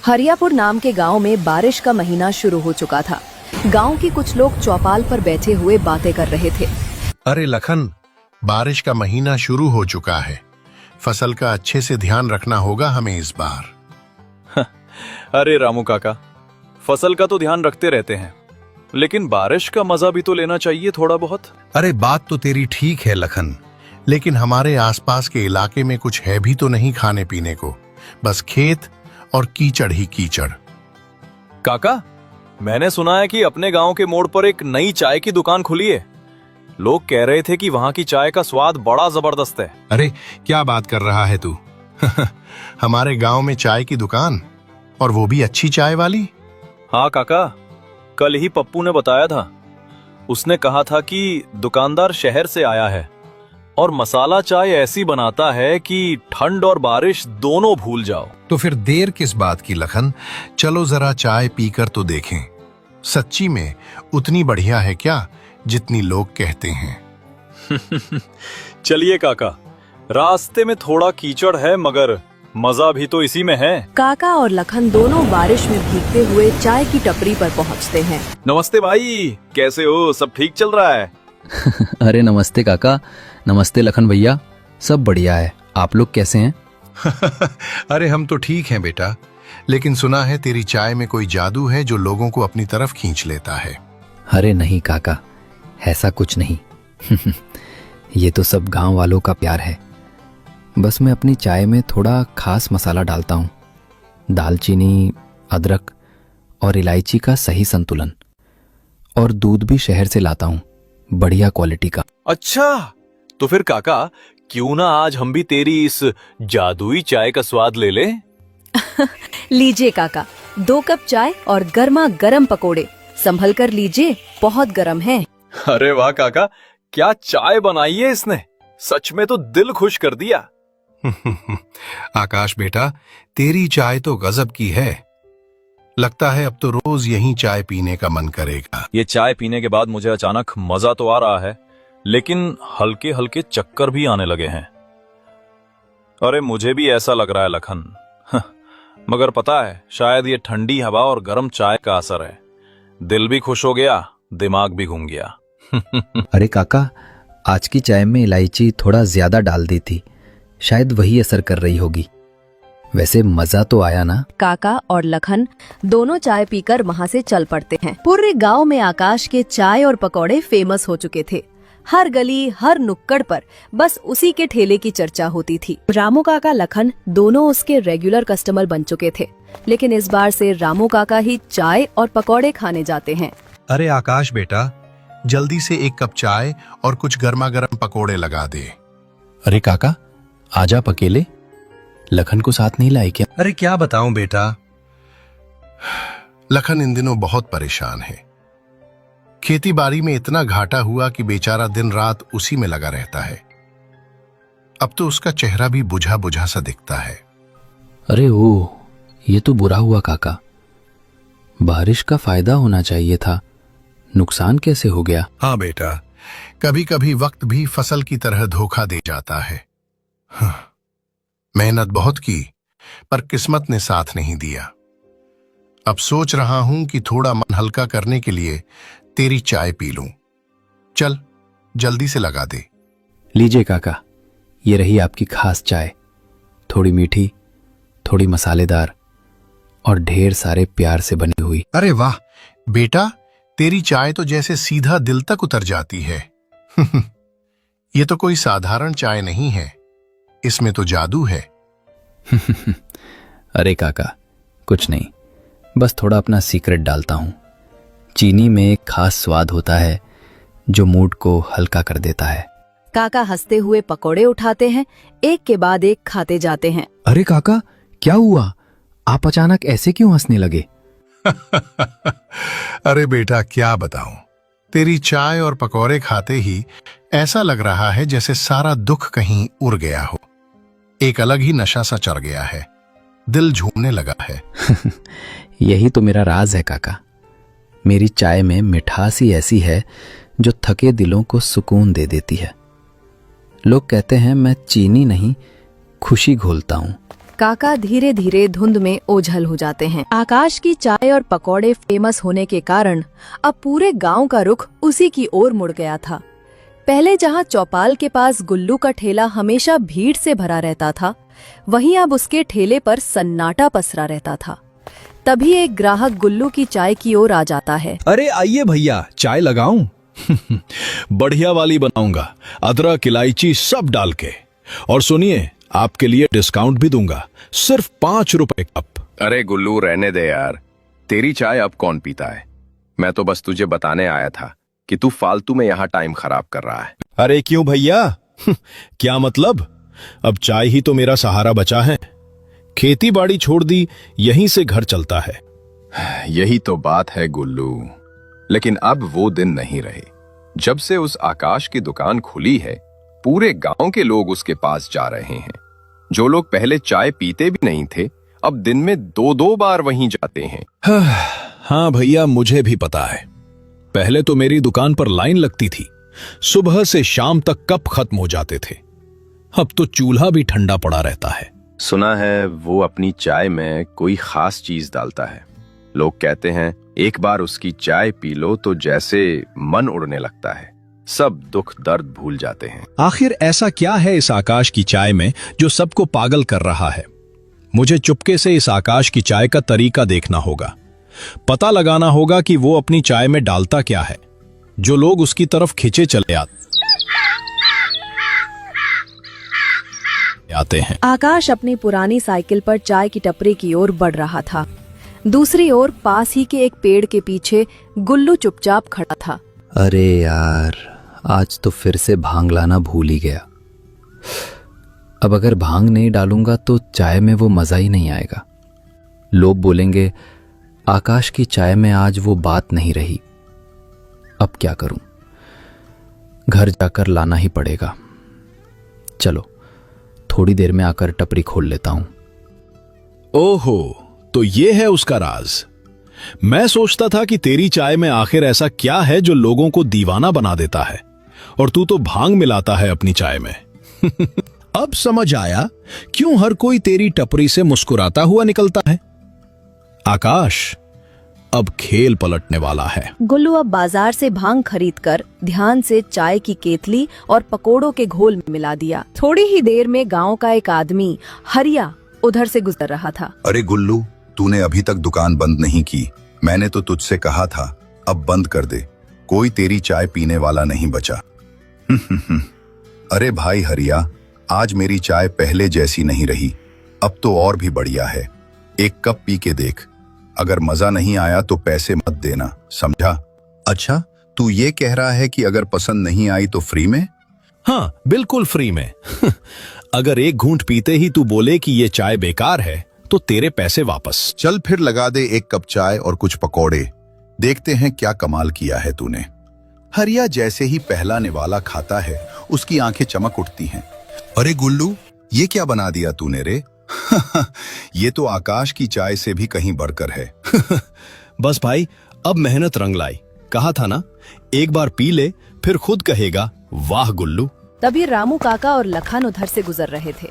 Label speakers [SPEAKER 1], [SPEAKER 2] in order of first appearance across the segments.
[SPEAKER 1] हरियापुर नाम के गांव में बारिश का महीना शुरू हो चुका था। गांव के कुछ लोग चौपाल पर बैठे हुए बातें कर रहे थे।
[SPEAKER 2] अरे लखन, बारिश का महीना शुरू हो चुका है। फसल का अच्छे से ध्यान रखना होगा हमें इस बार।
[SPEAKER 3] अरे रामू काका, फसल का तो ध्यान रखते रहते हैं, लेकिन बारिश का मजा भी तो लेना चाहिए थोड़ा बहुत।
[SPEAKER 2] अरे बात तो तेरी ठीक है लखन, लेकिन हमारे आसपास के इलाके में कुछ है भी तो नहीं खाने पीने को, बस खेत और कीचड़ ही कीचड़।
[SPEAKER 3] काका, मैंने सुना है कि अपने गांव के मोड़ पर एक नई चाय की दुकान खुली है। लोग कह रहे थे कि वहां की चाय का स्वाद बड़ा जबरदस्त है।
[SPEAKER 2] अरे क्या बात कर रहा है तू? हमारे गांव में चाय की दुकान, और वो भी अच्छी चाय वाली?
[SPEAKER 3] हाँ काका, कल ही पप्पू ने बताया था। उसने कहा था कि दुकानदार शहर से आया है और मसाला चाय ऐसी बनाता है कि ठंड और बारिश दोनों भूल जाओ।
[SPEAKER 2] तो फिर देर किस बात की लखन, चलो जरा चाय पीकर तो देखें। सच्ची में उतनी बढ़िया है क्या जितनी लोग कहते हैं?
[SPEAKER 3] चलिए काका, रास्ते में थोड़ा कीचड़ है मगर मजा भी तो इसी में है।
[SPEAKER 1] काका और लखन दोनों बारिश में भीगते हुए चाय की टपरी पर पहुंचते हैं।
[SPEAKER 3] नमस्ते भाई, कैसे हो? सब ठीक चल रहा है?
[SPEAKER 4] अरे नमस्ते काका, नमस्ते लखन भैया, सब बढ़िया है। आप लोग कैसे हैं?
[SPEAKER 2] अरे हम तो ठीक हैं बेटा, लेकिन सुना है तेरी चाय में कोई जादू है जो लोगों को अपनी तरफ खींच लेता है।
[SPEAKER 4] अरे नहीं काका, ऐसा कुछ नहीं। ये तो सब गांव वालों का प्यार है। बस मैं अपनी चाय में थोड़ा खास मसाला डालता हूँ। दालचीनी, अदरक और इलायची का सही संतुलन, और दूध भी शहर से लाता हूँ, बढ़िया क्वालिटी का।
[SPEAKER 3] अच्छा, तो फिर काका, क्यों ना आज हम भी तेरी इस जादुई चाय का स्वाद ले ले?
[SPEAKER 1] लीजिए काका, 2 कप चाय और गर्मा गर्म पकोड़े। संभल कर लीजिए, बहुत गर्म है।
[SPEAKER 3] अरे वाह काका, क्या चाय बनाई है इसने! सच में तो दिल खुश कर दिया।
[SPEAKER 2] आकाश बेटा, तेरी चाय तो गजब की है। लगता है अब तो रोज यहीं चाय पीने का मन करेगा।
[SPEAKER 3] ये चाय पीने के बाद मुझे अचानक मजा तो आ रहा है, लेकिन हल्के हल्के चक्कर भी आने लगे हैं। अरे मुझे भी ऐसा लग रहा है लखन। मगर पता है, शायद ये ठंडी हवा और गर्म चाय का असर है। दिल भी खुश हो गया, दिमाग भी घूम गया।
[SPEAKER 4] अरे काका, आज की चाय में इलायची थोड़ा ज्यादा डाल दी थी, शायद वही असर कर रही होगी। वैसे मजा तो आया ना?
[SPEAKER 1] काका और लखन दोनों चाय पीकर वहाँ से चल पड़ते हैं। पूरे गांव में आकाश के चाय और पकौड़े फेमस हो चुके थे। हर गली, हर नुक्कड़ पर बस उसी के ठेले की चर्चा होती थी। रामू काका, लखन दोनों उसके रेगुलर कस्टमर बन चुके थे, लेकिन इस बार से रामू काका ही चाय और पकौड़े खाने जाते हैं।
[SPEAKER 2] अरे आकाश बेटा, जल्दी से 1 कप चाय और कुछ गर्मा गर्म पकोड़े लगा दे।
[SPEAKER 4] अरे काका, आजा पकेले, लखन को साथ नहीं लाए क्या?
[SPEAKER 2] अरे क्या बताऊं बेटा, लखन इन दिनों बहुत परेशान है। खेती बाड़ी में इतना घाटा हुआ कि बेचारा दिन रात उसी में लगा रहता है। अब तो उसका चेहरा भी बुझा बुझा सा दिखता है।
[SPEAKER 4] अरे ओ, ये तो बुरा हुआ काका। बारिश का फायदा होना चाहिए था, नुकसान कैसे हो गया?
[SPEAKER 2] हाँ बेटा, कभी कभी वक्त भी फसल की तरह धोखा दे जाता है। मेहनत बहुत की, पर किस्मत ने साथ नहीं दिया। अब सोच रहा हूं कि थोड़ा मन हल्का करने के लिए तेरी चाय पी लूं। चल जल्दी से लगा दे।
[SPEAKER 4] लीजिए काका, ये रही आपकी खास चाय। थोड़ी मीठी, थोड़ी मसालेदार और ढेर सारे प्यार से बनी हुई।
[SPEAKER 2] अरे वाह बेटा, तेरी चाय तो जैसे सीधा दिल तक उतर जाती है। ये तो कोई साधारण चाय नहीं है, इसमें तो जादू है।
[SPEAKER 4] अरे काका, कुछ नहीं, बस थोड़ा अपना सीक्रेट डालता हूँ। चीनी में एक खास स्वाद होता है जो मूड को हल्का कर देता है।
[SPEAKER 1] काका हंसते हुए पकोड़े उठाते हैं, एक के बाद एक खाते जाते हैं।
[SPEAKER 4] अरे काका, क्या हुआ? आप अचानक ऐसे क्यों हंसने लगे?
[SPEAKER 2] अरे बेटा क्या बताऊं, तेरी चाय और पकौड़े खाते ही ऐसा लग रहा है जैसे सारा दुख कहीं उड़ गया हो। एक अलग ही नशा सा चढ़ गया है, दिल झूमने लगा है।
[SPEAKER 4] यही तो मेरा राज है काका। मेरी चाय में मिठास ही ऐसी है जो थके दिलों को सुकून दे देती है। लोग कहते हैं मैं चीनी नहीं, खुशी घोलता हूँ।
[SPEAKER 1] काका धीरे धीरे धुंध में ओझल हो जाते हैं। आकाश की चाय और पकौड़े फेमस होने के कारण अब पूरे गांव का रुख उसी की ओर मुड़ गया था। पहले जहां चौपाल के पास गुल्लू का ठेला हमेशा भीड़ से भरा रहता था, वहीं अब उसके ठेले पर सन्नाटा पसरा रहता था। तभी एक ग्राहक गुल्लू की चाय की ओर आ जाता है।
[SPEAKER 5] अरे आइए भैया, चाय लगाऊं? बढ़िया वाली बनाऊंगा, अदरक इलायची सब डाल के। और सुनिए, आपके लिए डिस्काउंट भी दूंगा, सिर्फ 5 रुपए कप।
[SPEAKER 6] अरे गुल्लू, रहने दे यार, तेरी चाय अब कौन पीता है। मैं तो बस तुझे बताने आया था कि तू फालतू में यहाँ टाइम खराब कर रहा है।
[SPEAKER 5] अरे क्यों भैया? क्या मतलब? अब चाय ही तो मेरा सहारा बचा है। खेती बाड़ी छोड़ दी, यहीं से घर चलता है।
[SPEAKER 6] यही तो बात है गुल्लू, लेकिन अब वो दिन नहीं रहे। जब से उस आकाश की दुकान खुली है, पूरे गांव के लोग उसके पास जा रहे हैं। जो लोग पहले चाय पीते भी नहीं थे, अब दिन में 2-2 बार वहीं जाते हैं।
[SPEAKER 5] हाँ भैया, मुझे भी पता है। पहले तो मेरी दुकान पर लाइन लगती थी, सुबह से शाम तक कप खत्म हो जाते थे। अब तो चूल्हा भी ठंडा पड़ा रहता है।
[SPEAKER 6] सुना है वो अपनी चाय में कोई खास चीज डालता है। लोग कहते हैं एक बार उसकी चाय पी लो तो जैसे मन उड़ने लगता है, सब दुख दर्द भूल जाते हैं।
[SPEAKER 5] आखिर ऐसा क्या है इस आकाश की चाय में जो सबको पागल कर रहा है? मुझे चुपके से इस आकाश की चाय का तरीका देखना होगा। पता लगाना होगा कि वो अपनी चाय में डालता क्या है, जो लोग उसकी तरफ खिंचे चले आते हैं।
[SPEAKER 1] आकाश अपनी पुरानी साइकिल पर चाय की टपरी की ओर बढ़ रहा था। दूसरी ओर पास ही के एक पेड़ के पीछे गुल्लू चुपचाप खड़ा था।
[SPEAKER 4] अरे यार, आज तो फिर से भांग लाना भूल ही गया। अब अगर भांग नहीं डालूंगा तो चाय में वो मजा ही नहीं आएगा। लोग बोलेंगे आकाश की चाय में आज वो बात नहीं रही। अब क्या करूं? घर जाकर लाना ही पड़ेगा। चलो, थोड़ी देर में आकर टपरी खोल लेता हूं।
[SPEAKER 5] ओहो, तो ये है उसका राज। मैं सोचता था कि तेरी चाय में आखिर ऐसा क्या है जो लोगों को दीवाना बना देता है, और तू तो भांग मिलाता है अपनी चाय में। अब समझ आया क्यों हर कोई तेरी टपरी से मुस्कुराता हुआ निकलता है। आकाश, अब खेल पलटने वाला है।
[SPEAKER 1] गुल्लू अब बाजार से भांग खरीदकर ध्यान से चाय की केतली और पकोड़ों के घोल में मिला दिया। थोड़ी ही देर में गांव का एक आदमी हरिया उधर से गुजर रहा था।
[SPEAKER 7] अरे गुल्लू, तूने अभी तक दुकान बंद नहीं की। मैंने तो तुझसे कहा था अब बंद कर दे, कोई तेरी चाय पीने वाला नहीं बचा। अरे भाई हरिया, आज मेरी चाय पहले जैसी नहीं रही, अब तो और भी बढ़िया है। एक कप पी के देख, अगर मजा नहीं आया तो पैसे मत देना, समझा? अच्छा, तू ये कह रहा है कि अगर पसंद नहीं आई तो फ्री में?
[SPEAKER 5] हाँ, बिल्कुल फ्री में। अगर एक घूंट पीते ही तू बोले कि ये चाय बेकार है तो तेरे पैसे वापस।
[SPEAKER 7] चल फिर लगा दे एक कप चाय और कुछ पकौड़े, देखते हैं क्या कमाल किया है तूने। हरिया जैसे ही पहला निवाला खाता है, उसकी आंखें चमक उठती हैं। अरे गुल्लू, ये क्या बना दिया तूने रे? ये तो आकाश की चाय से भी कहीं बढ़कर है।
[SPEAKER 5] बस भाई, अब मेहनत रंग लाई। कहा था ना, एक बार पी ले फिर खुद कहेगा वाह गुल्लू।
[SPEAKER 1] तभी रामू काका और लखन उधर से गुजर रहे थे।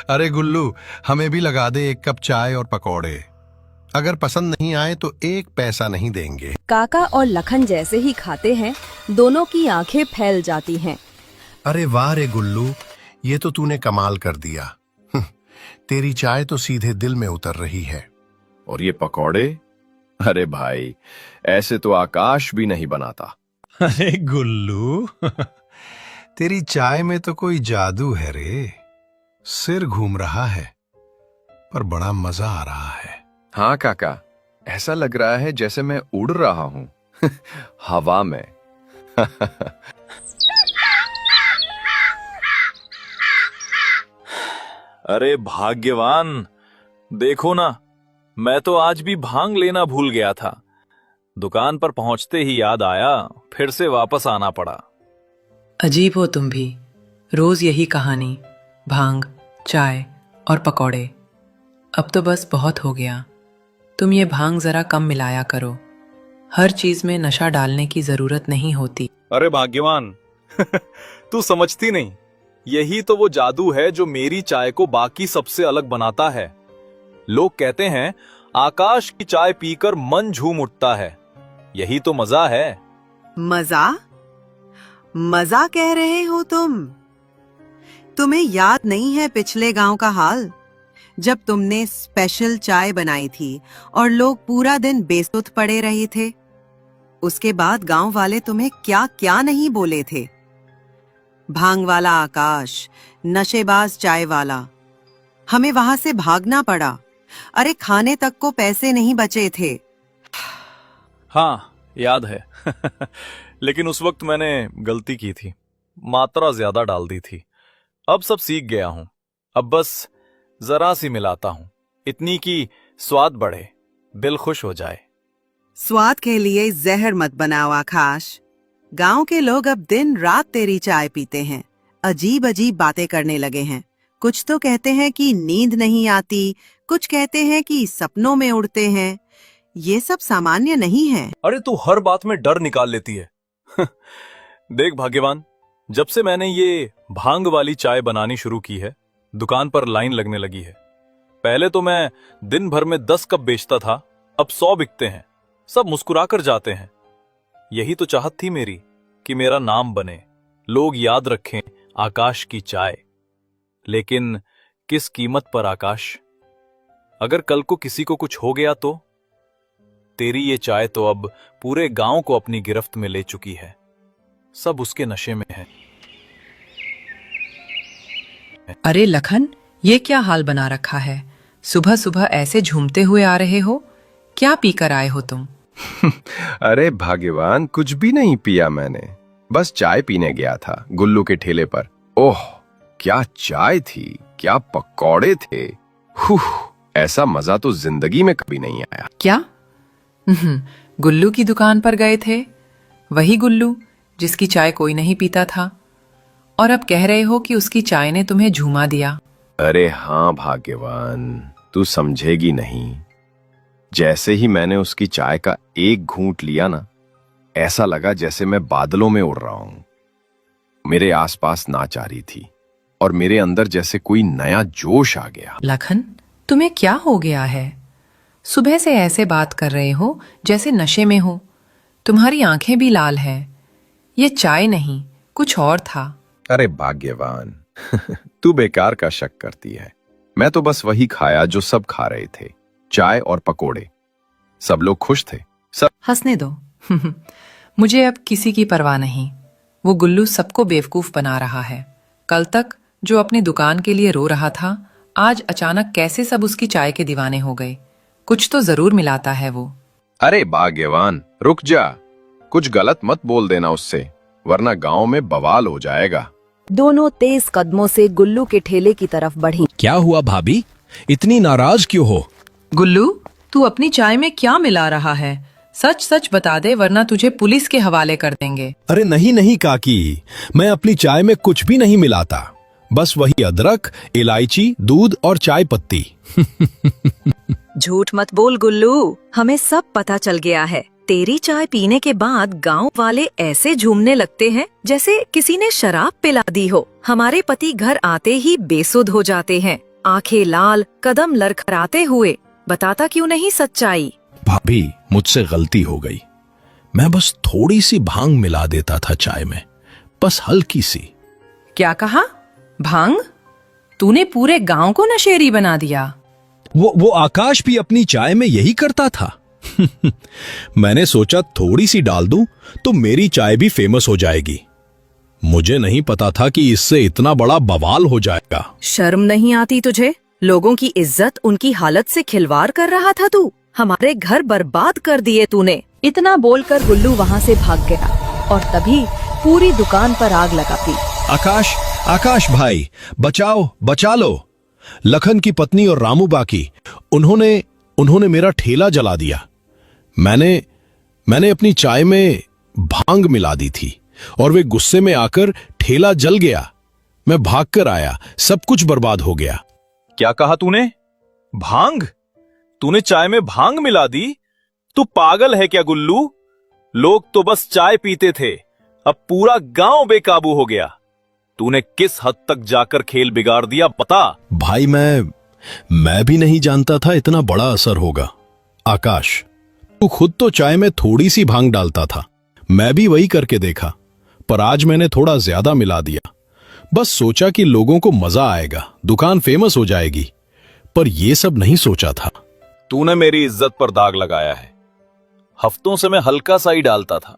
[SPEAKER 2] अरे गुल्लू, हमें भी लगा दे एक कप चाय और पकौड़े, अगर पसंद नहीं आए तो 1 पैसा नहीं देंगे।
[SPEAKER 1] काका और लखन जैसे ही खाते हैं, दोनों की आंखें फैल जाती हैं।
[SPEAKER 2] अरे वाह रे गुल्लू, ये तो तूने कमाल कर दिया। तेरी चाय तो सीधे दिल में उतर रही है।
[SPEAKER 6] और ये पकौड़े, अरे भाई, ऐसे तो आकाश भी नहीं बनाता।
[SPEAKER 2] अरे गुल्लू, तेरी चाय में तो कोई जादू है रे। सिर घूम रहा है पर बड़ा मजा आ रहा है।
[SPEAKER 6] हाँ काका, ऐसा लग रहा है जैसे मैं उड़ रहा हूँ हवा में।
[SPEAKER 3] अरे भाग्यवान, देखो ना, मैं तो आज भी भांग लेना भूल गया था। दुकान पर पहुंचते ही याद आया, फिर से वापस आना पड़ा।
[SPEAKER 8] अजीब हो तुम भी, रोज यही कहानी, भांग, चाय और पकौड़े। अब तो बस बहुत हो गया। तुम ये भांग जरा कम मिलाया करो। हर चीज में नशा डालने की जरूरत नहीं होती।
[SPEAKER 3] अरे भाग्यवान, तू समझती नहीं, यही तो वो जादू है जो मेरी चाय को बाकी सबसे अलग बनाता है। लोग कहते हैं आकाश की चाय पीकर मन झूम उठता है। यही तो मजा है।
[SPEAKER 9] मजा? मजा कह रहे हो तुम? तुम्हें याद नहीं है पिछले गांव का हाल, जब तुमने स्पेशल चाय बनाई थी और लोग पूरा दिन बेसुध पड़े रहे थे? उसके बाद गांव वाले तुम्हें क्या क्या नहीं बोले थे। भांग वाला आकाश, नशेबाज चाय वाला। हमें वहां से भागना पड़ा। अरे खाने तक को पैसे नहीं बचे थे।
[SPEAKER 3] हाँ, याद है। लेकिन उस वक्त मैंने गलती की थी, मात्रा ज्यादा डाल दी थी। अब सब सीख गया हूं। अब बस जरा सी मिलाता हूं, इतनी कि स्वाद बढ़े, दिल खुश हो जाए।
[SPEAKER 9] स्वाद के लिए जहर मत बनाओ आकाश। गांव के लोग अब दिन रात तेरी चाय पीते हैं, अजीब अजीब बातें करने लगे हैं। कुछ तो कहते हैं कि नींद नहीं आती, कुछ कहते हैं कि सपनों में उड़ते हैं। ये सब सामान्य नहीं है।
[SPEAKER 3] अरे तू हर बात में डर निकाल लेती है। देख भाग्यवान, जब से मैंने ये भांग वाली चाय बनानी शुरू की है, दुकान पर लाइन लगने लगी है। पहले तो मैं दिन भर में 10 कप बेचता था, अब 100 बिकते हैं। सब मुस्कुराकर जाते हैं। यही तो चाहत थी मेरी कि मेरा नाम बने, लोग याद रखें आकाश की चाय। लेकिन किस कीमत पर आकाश? अगर कल को किसी को कुछ हो गया तो? तेरी ये चाय तो अब पूरे गांव को अपनी गिरफ्त में ले चुकी है। सब उसके नशे में है।
[SPEAKER 8] अरे लखन, ये क्या हाल बना रखा है? सुबह सुबह ऐसे झूमते हुए आ रहे हो? क्या पीकर आए हो तुम?
[SPEAKER 6] अरे भाग्यवान, कुछ भी नहीं पिया मैंने, बस चाय पीने गया था गुल्लू के ठेले पर। ओह, क्या चाय थी, क्या पकौड़े थे। ऐसा मजा तो जिंदगी में कभी नहीं आया।
[SPEAKER 8] क्या? गुल्लू की दुकान पर गए थे? वही गुल्लू जिसकी चाय कोई नहीं पीता था, और अब कह रहे हो कि उसकी चाय ने तुम्हें झूमा दिया?
[SPEAKER 6] अरे हाँ भाग्यवान, तू समझेगी नहीं। जैसे ही मैंने उसकी चाय का एक घूंट लिया ना, ऐसा लगा जैसे मैं बादलों में उड़ रहा हूं। मेरे आसपास नाच आ रही थी और मेरे अंदर जैसे कोई नया जोश आ गया।
[SPEAKER 8] लखन, तुम्हें क्या हो गया है? सुबह से ऐसे बात कर रहे हो जैसे नशे में हो। तुम्हारी आंखें भी लाल हैं। ये चाय नहीं, कुछ और था।
[SPEAKER 6] अरे भाग्यवान, तू बेकार का शक करती है। मैं तो बस वही खाया जो सब खा रहे थे, चाय और पकोड़े। सब लोग खुश थे। सब
[SPEAKER 8] हंसने दो। मुझे अब किसी की परवाह नहीं। वो गुल्लू सबको बेवकूफ बना रहा है। कल तक जो अपनी दुकान के लिए रो रहा था, आज अचानक कैसे सब उसकी चाय के दीवाने हो गए। कुछ तो जरूर मिलाता है वो।
[SPEAKER 6] अरे भाग्यवान, रुक जा, कुछ गलत मत बोल देना उससे, वरना गांव में बवाल हो जाएगा।
[SPEAKER 1] दोनों तेज कदमों से गुल्लू के ठेले की तरफ बढ़ी।
[SPEAKER 5] क्या हुआ भाभी, इतनी नाराज क्यों हो?
[SPEAKER 8] गुल्लू, तू अपनी चाय में क्या मिला रहा है? सच सच बता दे, वरना तुझे पुलिस के हवाले कर देंगे।
[SPEAKER 5] अरे नहीं नहीं काकी, मैं अपनी चाय में कुछ भी नहीं मिलाता। बस वही अदरक, इलायची, दूध और चाय पत्ती।
[SPEAKER 1] झूठ मत बोल गुल्लू, हमें सब पता चल गया है। तेरी चाय पीने के बाद गांव वाले ऐसे झूमने लगते हैं जैसे किसी ने शराब पिला दी हो। हमारे पति घर आते ही बेसुध हो जाते हैं, आंखें लाल, कदम लड़खड़ाते हुए। बताता क्यों नहीं सच्चाई?
[SPEAKER 5] भाभी, मुझसे गलती हो गई। मैं बस थोड़ी सी भांग मिला देता था चाय में, बस हल्की सी।
[SPEAKER 8] क्या कहा? भांग? तूने पूरे गांव को नशेड़ी बना दिया।
[SPEAKER 5] वो आकाश भी अपनी चाय में यही करता था। मैंने सोचा थोड़ी सी डाल दूं तो मेरी चाय भी फेमस हो जाएगी। मुझे नहीं पता था कि इससे इतना बड़ा बवाल हो जाएगा।
[SPEAKER 1] शर्म नहीं आती तुझे? लोगों की इज्जत, उनकी हालत से खिलवाड़ कर रहा था तू। हमारे घर बर्बाद कर दिए तूने। इतना बोलकर गुल्लू वहाँ से भाग गया और तभी पूरी दुकान पर आग लगा दी।
[SPEAKER 5] आकाश, आकाश भाई, बचाओ, बचा लो। लखन की पत्नी और रामू बाकी, उन्होंने मेरा ठेला जला दिया। मैंने अपनी चाय में भांग मिला दी थी और वे गुस्से में आकर ठेला जल गया। मैं भागकर आया, सब कुछ बर्बाद हो गया।
[SPEAKER 3] क्या कहा तूने? भांग? तूने चाय में भांग मिला दी? तू पागल है क्या गुल्लू? लोग तो बस चाय पीते थे, अब पूरा गांव बेकाबू हो गया। तूने किस हद तक जाकर खेल बिगाड़ दिया बता।
[SPEAKER 5] भाई मैं भी नहीं जानता था इतना बड़ा असर होगा। आकाश, तू खुद तो चाय में थोड़ी सी भांग डालता था, मैं भी वही करके देखा, पर आज मैंने थोड़ा ज्यादा मिला दिया। बस सोचा कि लोगों को मजा आएगा, दुकान फेमस हो जाएगी, पर यह सब नहीं सोचा था।
[SPEAKER 3] तूने मेरी इज्जत पर दाग लगाया है। हफ्तों से मैं हल्का सा ही डालता था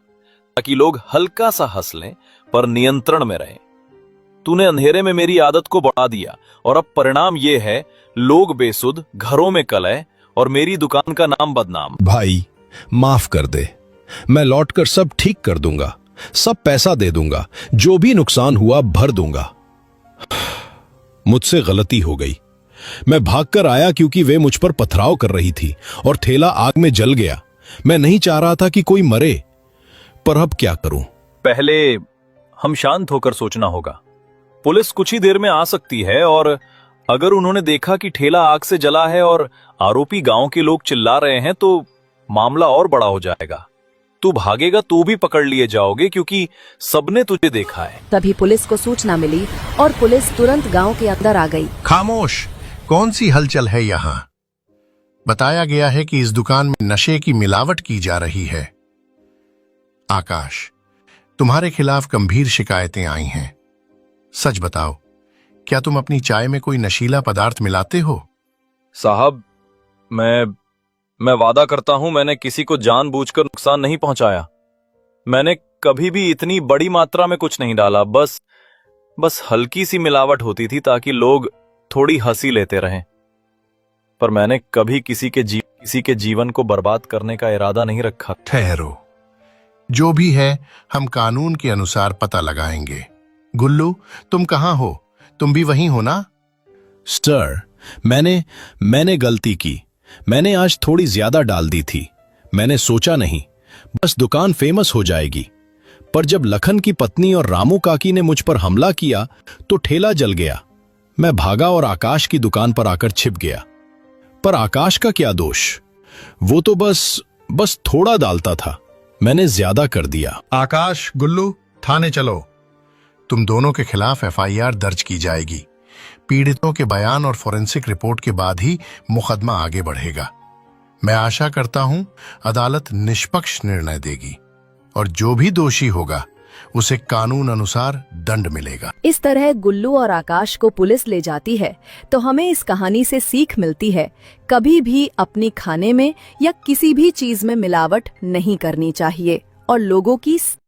[SPEAKER 3] ताकि लोग हल्का सा हंस लें, पर नियंत्रण में रहें। तूने अंधेरे में मेरी आदत को बढ़ा दिया और अब परिणाम यह है, लोग बेसुध, घरों में कलह और मेरी दुकान का नाम बदनाम।
[SPEAKER 5] भाई माफ कर दे, मैं लौटकर सब ठीक कर दूंगा, सब पैसा दे दूंगा, जो भी नुकसान हुआ भर दूंगा। मुझसे गलती हो गई। मैं भागकर आया क्योंकि वे मुझ पर पथराव कर रही थी और ठेला आग में जल गया। मैं नहीं चाह रहा था कि कोई मरे, पर अब क्या करूं?
[SPEAKER 3] पहले हम शांत होकर सोचना होगा। पुलिस कुछ ही देर में आ सकती है और अगर उन्होंने देखा कि ठेला आग से जला है और आरोपी गांव के लोग चिल्ला रहे हैं तो मामला और बड़ा हो जाएगा। तू भागेगा तो भी पकड़ लिए जाओगे क्योंकि सबने तुझे देखा है।
[SPEAKER 1] तभी पुलिस को सूचना मिली और पुलिस तुरंत गांव के अंदर आ गई।
[SPEAKER 2] खामोश, कौन सी हलचल है यहाँ? बताया गया है कि इस दुकान में नशे की मिलावट की जा रही है। आकाश, तुम्हारे खिलाफ गंभीर शिकायतें आई हैं। सच बताओ, क्या तुम अपनी चाय में कोई नशीला पदार्थ मिलाते हो?
[SPEAKER 3] साहब, मैं वादा करता हूं मैंने किसी को जानबूझकर नुकसान नहीं पहुंचाया। मैंने कभी भी इतनी बड़ी मात्रा में कुछ नहीं डाला। बस हल्की सी मिलावट होती थी ताकि लोग थोड़ी हंसी लेते रहें, पर मैंने कभी किसी के जीवन को बर्बाद करने का इरादा नहीं रखा।
[SPEAKER 2] ठहरो, जो भी है हम कानून के अनुसार पता लगाएंगे। गुल्लू, तुम कहां हो? तुम भी वहीं हो ना?
[SPEAKER 5] सर, मैंने गलती की। मैंने आज थोड़ी ज्यादा डाल दी थी। मैंने सोचा नहीं, बस दुकान फेमस हो जाएगी। पर जब लखन की पत्नी और रामू काकी ने मुझ पर हमला किया तो ठेला जल गया। मैं भागा और आकाश की दुकान पर आकर छिप गया। पर आकाश का क्या दोष? वो तो बस थोड़ा डालता था, मैंने ज्यादा कर दिया।
[SPEAKER 2] आकाश, गुल्लू, थाने चलो। तुम दोनों के खिलाफ एफआईआर दर्ज की जाएगी। पीड़ितों के बयान और फोरेंसिक रिपोर्ट के बाद ही मुकदमा आगे बढ़ेगा। मैं आशा करता हूं अदालत निष्पक्ष निर्णय देगी और जो भी दोषी होगा उसे कानून अनुसार दंड मिलेगा।
[SPEAKER 1] इस तरह गुल्लू और आकाश को पुलिस ले जाती है तो हमें इस कहानी से सीख मिलती है, कभी भी अपनी खाने में या किसी भी चीज में मिलावट नहीं करनी चाहिए और लोगों की